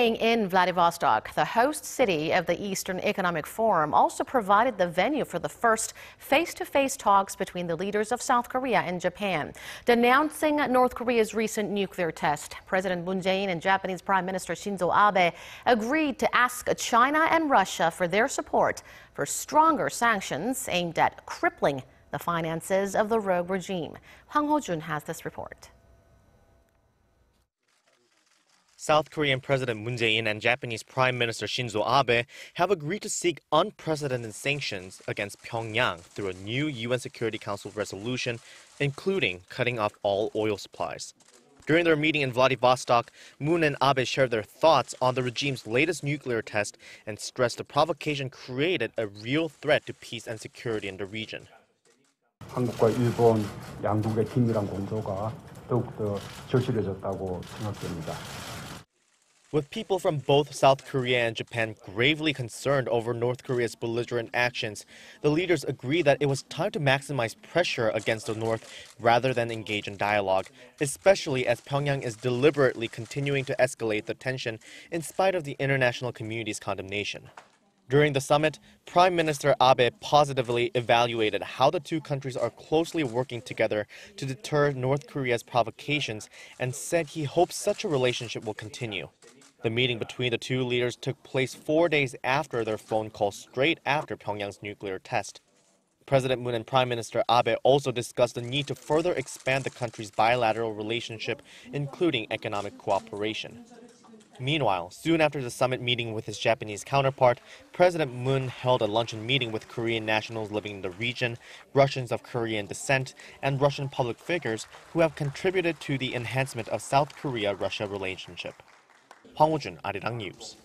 In Vladivostok, the host city of the Eastern Economic Forum, also provided the venue for the first face-to-face talks between the leaders of South Korea and Japan. Denouncing North Korea's recent nuclear test, President Moon Jae-in and Japanese Prime Minister Shinzo Abe agreed to ask China and Russia for their support for stronger sanctions aimed at crippling the finances of the rogue regime. Hwang Hojun has this report. South Korean President Moon Jae-in and Japanese Prime Minister Shinzo Abe have agreed to seek unprecedented sanctions against Pyongyang through a new UN Security Council resolution, including cutting off all oil supplies. During their meeting in Vladivostok, Moon and Abe shared their thoughts on the regime's latest nuclear test and stressed the provocation created a real threat to peace and security in the region. 한국과 일본 양국의 긴밀한 공조가 더욱더 절실해졌다고 생각됩니다. With people from both South Korea and Japan gravely concerned over North Korea's belligerent actions, the leaders agreed that it was time to maximize pressure against the North rather than engage in dialogue, especially as Pyongyang is deliberately continuing to escalate the tension in spite of the international community's condemnation. During the summit, Prime Minister Abe positively evaluated how the two countries are closely working together to deter North Korea's provocations and said he hopes such a relationship will continue. The meeting between the two leaders took place 4 days after their phone call straight after Pyongyang's nuclear test. President Moon and Prime Minister Abe also discussed the need to further expand the country's bilateral relationship, including economic cooperation. Meanwhile, soon after the summit meeting with his Japanese counterpart, President Moon held a luncheon meeting with Korean nationals living in the region, Russians of Korean descent, and Russian public figures who have contributed to the enhancement of South Korea-Russia relationship. Hwang Hojun, Arirang News.